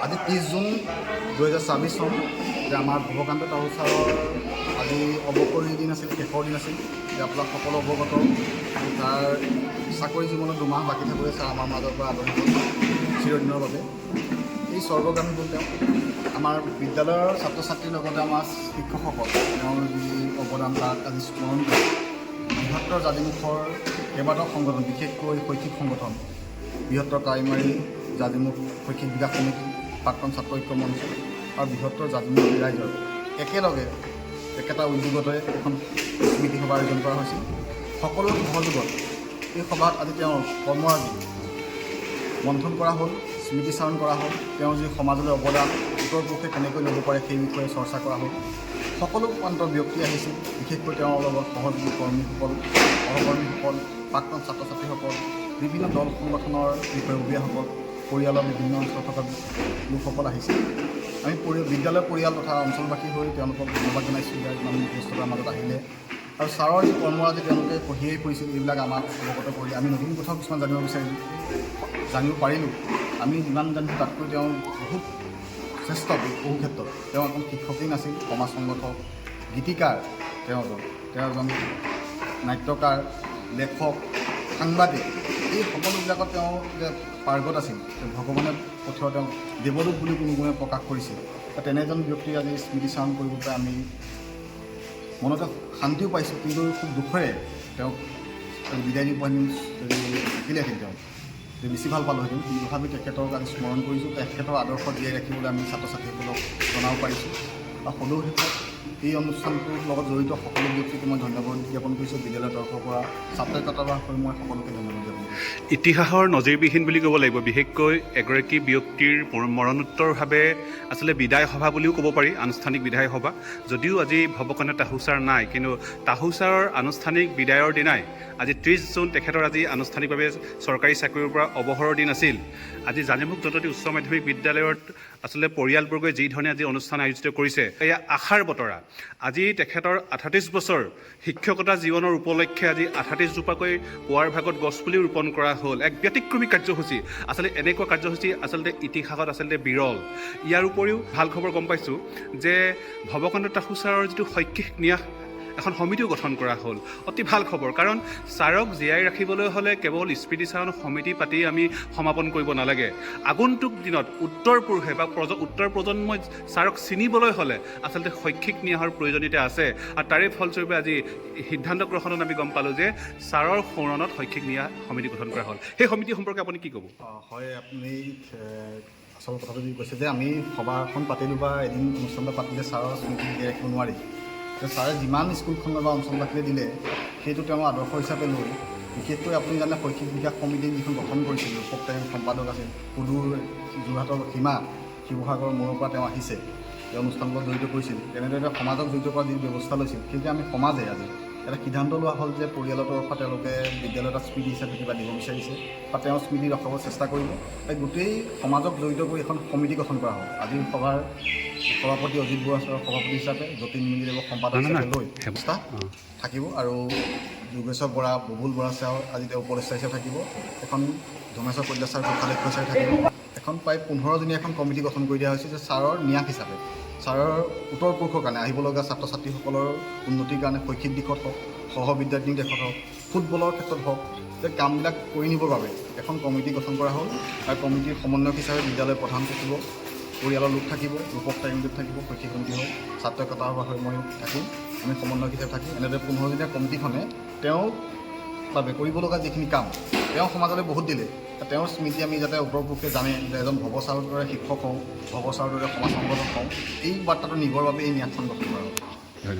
আজি 30 জুন 2024 চন যে আমাৰ ভৱকান্ত তাহু ছাৰৰ আজি অৱসৰৰ দিন আছিল, শেষৰ দিন আছিল। যে আপোনাক সকলো অৱগত তাৰ চাকৰি জীৱনত 2 মাহ বাকী থাকোঁতে ছাৰ আমাৰ মাজৰ পৰা আঁতৰি গ'ল চিৰদিনৰ বাবে। এই স্বৰ্গগামী হ'ল তেওঁ। আমাৰ বিদ্যালয়ৰ ছাত্ৰ ছাত্ৰীৰ লগতে আমাৰ শিক্ষকসকল তেওঁৰ যি অৱদান তাক আজি স্মৰণ কৰি বৃহত্তৰ জাতিমুখৰ কেইবাটাও সংগঠন, বিশেষকৈ শৈক্ষিক সংগঠন, বৃহত্তৰ প্ৰাইমাৰী জাতিমুখ শৈক্ষিক বিকাশ সমিতি, প্ৰাক্তন ছাত্ৰ ঐক্য মঞ্চ আৰু বৃহত্তৰ জাতিমুখ ৰাইজৰ একেলগে একেটা উদ্যোগতে এখন স্মৃতি সভা আয়োজন কৰা হৈছিল। সকলো সহযোগত এই সভাত আজি তেওঁৰ কৰ্মৰাজি মন্থন কৰা হ'ল, স্মৃতিচাৰণ কৰা হ'ল। তেওঁৰ যি সমাজলৈ অৱদান উত্তৰ পুৰুষে কেনেকৈ ল'ব পাৰে সেই বিষয়ে চৰ্চা কৰা হ'ল। সকলো প্ৰান্তৰ ব্যক্তি আহিছিল, বিশেষকৈ তেওঁৰ লগত সহযোগী কৰ্মীসকল, সহকৰ্মীসকল, প্ৰাক্তন ছাত্ৰ ছাত্ৰীসকল, বিভিন্ন দল সংগঠনৰ বিষয়ববীয়াসকল, পৰিয়ালৰ বিভিন্ন অঞ্চলত থকা লোকসকল আহিছিল। আমি বিদ্যালয়ৰ পৰিয়াল তথা অঞ্চলবাসী হৈ তেওঁলোকক ধন্যবাদ জনাইছোঁ যে ইমান ব্যস্ততাৰ মাজত আহিলে। আৰু ছাৰৰ যি কৰ্মৰাজি তেওঁলোকে কঢ়িয়াই ফুৰিছিল, এইবিলাক আমাক অৱগত কৰি আমি নতুন কথাও কিছুমান জানিব বিচাৰিলোঁ, জানিব পাৰিলোঁ। আমি যিমান জানিছোঁ তাতকৈ তেওঁ বহুত শ্ৰেষ্ঠ বহু ক্ষেত্ৰত। তেওঁ এজন শিক্ষকেই নাছিল, সমাজ সংগঠক, গীতিকাৰ, তেওঁ এজন নাট্যকাৰ, লেখক, সাংবাদিক, এই সকলোবিলাকত তেওঁ যে পাৰ্গত আছিল। ভগৱানে পঠিওৱা তেওঁ দেৱদূত বুলি কোনো গুণে প্ৰকাশ কৰিছিল। তেনে এজন ব্যক্তিক আজি স্মৃতিচাৰণ কৰিব পাৰে আমি মনতে শান্তিও পাইছোঁ, কিন্তু খুব দুখেৰে তেওঁক বিদায় দিব যদি থাকিলেহেঁতেন তেওঁ বেছি ভাল পালোঁহেঁতেন। কিন্তু তথাপি তেখেতক আজি স্মৰণ কৰিছোঁ। তেখেতৰ আদৰ্শ জীয়াই ৰাখিবলৈ আমি ছাত্ৰ ছাত্ৰীসকলক জনাব পাৰিছোঁ। আৰু সদৌ শেষত এই অনুষ্ঠানটোৰ লগত জড়িত সকলো ব্যক্তিকে মই ধন্যবাদ জ্ঞাপন কৰিছোঁ। বিদ্যালয়ৰ তৰফৰ পৰা ছাত্ৰ ছাত্ৰীৰ হৈ মই সকলোকে ধন্যবাদ জ্ঞাপন কৰিছোঁ। ইতিহাসৰ নজিৰবিহীন বুলি ক'ব লাগিব, বিশেষকৈ এগৰাকী ব্যক্তিৰ মৰণোত্তৰভাৱে আচলতে বিদায় সভা বুলিও ক'ব পাৰি, আনুষ্ঠানিক বিদায় সভা। যদিও আজি ভৱকান্ত তাহু ছাৰ নাই, কিন্তু তাহু ছাৰৰ আনুষ্ঠানিক বিদায়ৰ দিনাই আজি 30 জুন তেখেতৰ আজি আনুষ্ঠানিকভাৱে চৰকাৰী চাকৰিৰ পৰা অৱসৰৰ দিন আছিল। আজি জানিমুখ জনতী উচ্চ মাধ্যমিক বিদ্যালয়ত আচলতে পৰিয়ালবৰ্গই যি ধৰণে আজি অনুষ্ঠান আয়োজিত কৰিছে, এয়া আশাৰ বতৰা। আজি তেখেতৰ 38 বছৰ শিক্ষকতা জীৱনৰ উপলক্ষে আজি 38 জোপাকৈ পুৱাৰ ভাগত গছপুলি ৰোপণ কৰা হ'ল। এক ব্যতিক্ৰমী কাৰ্যসূচী। আচলতে এনেকুৱা কাৰ্যসূচী আচলতে ইতিহাসত আচলতে বিৰল। ইয়াৰ উপৰিও ভাল খবৰ গম পাইছোঁ যে ভৱকান্ত তাহু ছাৰৰ যিটো শৈক্ষিক ন্যাস এখন সমিতিও গঠন কৰা হ'ল। অতি ভাল খবৰ, কাৰণ ছাৰক জীয়াই ৰাখিবলৈ হ'লে কেৱল স্মৃতিচাৰণ সমিতি পাতি আমি সমাপন কৰিব নালাগে। আগন্তুক দিনত উত্তৰ পুৰুষে বা উত্তৰ প্ৰজন্মই ছাৰক চিনিবলৈ হ'লে আচলতে শৈক্ষিক ন্যাসৰ প্ৰয়োজনীয়তা আছে। আৰু তাৰে ফলস্বৰূপে আজি সিদ্ধান্ত গ্ৰহণত আমি গম পালোঁ যে ছাৰৰ সোঁৱৰণত শৈক্ষিক ন্যাস সমিতি গঠন কৰা হ'ল। সেই সমিতি সম্পৰ্কে আপুনি কি ক'ব? হয়, আপুনি আচল কথাটো যি কৈছে যে আমি সভাখন পাতিলোঁ বা এদিন অনুষ্ঠান পাতিলে ছাৰৰ স্মৃতি জীয়াই ৰাখিব নোৱাৰি। ছাৰে যিমান স্কুলখনৰ বা অঞ্চলবাসীয়ে দিলে সেইটো তেওঁ আদৰ্শ হিচাপে লৈ, বিশেষকৈ আপুনি জানে শৈক্ষিক বিকাশ সমিতি যিখন গঠন কৰিছিল, ৰূপক তেওঁ সম্পাদক আছিল, সুদূৰ যোৰহাটৰ সীমা শিৱসাগৰৰ মূৰৰ পৰা তেওঁ আহিছে, এই অনুষ্ঠানবোৰত জড়িত কৰিছিল। তেনেদৰে সমাজক জড়িত কৰা যি ব্যৱস্থা লৈছিল, সেইটোৱে আমি সমাজে আজি এটা সিদ্ধান্ত লোৱা হ'ল যে পৰিয়ালৰ তৰফৰ তেওঁলোকে বিদ্যালয়ত এটা স্মৃতি হিচাপে কিবা দিব বিচাৰিছে বা তেওঁৰ স্মৃতি ৰখাব চেষ্টা কৰিব। গোটেই সমাজক জড়িত কৰি এখন সমিতি গঠন কৰা হ'ল। আজিৰ সভাৰ সভাপতি অজিত বৰুৱা ছাৰৰ সভাপতি হিচাপে, যতীন মিনিদেৱক সম্পাদক হিচাপে লৈ ব্যৱস্থা থাকিব, আৰু যোগেশ্বৰ বৰা, ববুল বৰা ছাৰ আজি তেওঁ উপদেষ্টা হিচাপে থাকিব। এখন ধৰ্মেশ্বৰ কলিতা ছাৰ, গোপালক্ষ্য ছাৰ থাকিব। এখন প্ৰায় 15জনীয়া এখন কমিটি গঠন কৰি দিয়া হৈছে যে ছাৰৰ ন্যাস হিচাপে, ছাৰৰ উত্তৰ পুৰুষৰ কাৰণে আহিব লগা ছাত্ৰ ছাত্ৰীসকলৰ উন্নতিৰ কাৰণে শৈক্ষিক দিশত হওক, সহবিদ্যাৰ্থীৰ দিশত হওক, ফুটবলৰ ক্ষেত্ৰত হওক, যে কামবিলাক কৰি নিবৰ বাবে এখন কমিটি গঠন কৰা হ'ল। আৰু কমিটিৰ সমন্বয়ক হিচাপে বিদ্যালয়ৰ প্ৰধান থাকিব, পৰিয়ালৰ লোক থাকিব, ৰূপক টাইমটোত থাকিব, শৈক্ষিক সমিতি হওক, ছাত্ৰ একতাৰ হৈ মই থাকিম, আমি সমন্বয়ক হিচাপে থাকিম। এনেদৰে 15জনীয়া কমিটিখনে তেওঁ বাবে কৰিব লগা যিখিনি কাম তেওঁ সমাজলৈ বহুত দিলে, তেওঁৰ স্মৃতি আমি যাতে উত্তৰ পুৰুষে জানে যে এজন ভৱ ছাৰৰ দৰে শিক্ষক হওঁ, ভৱ ছাৰৰ দৰে সমাজ সংগঠক হওঁ, এই বাৰ্তাটো নিবৰ বাবে এই ন্যাসখন গঠন কৰা হ'ল।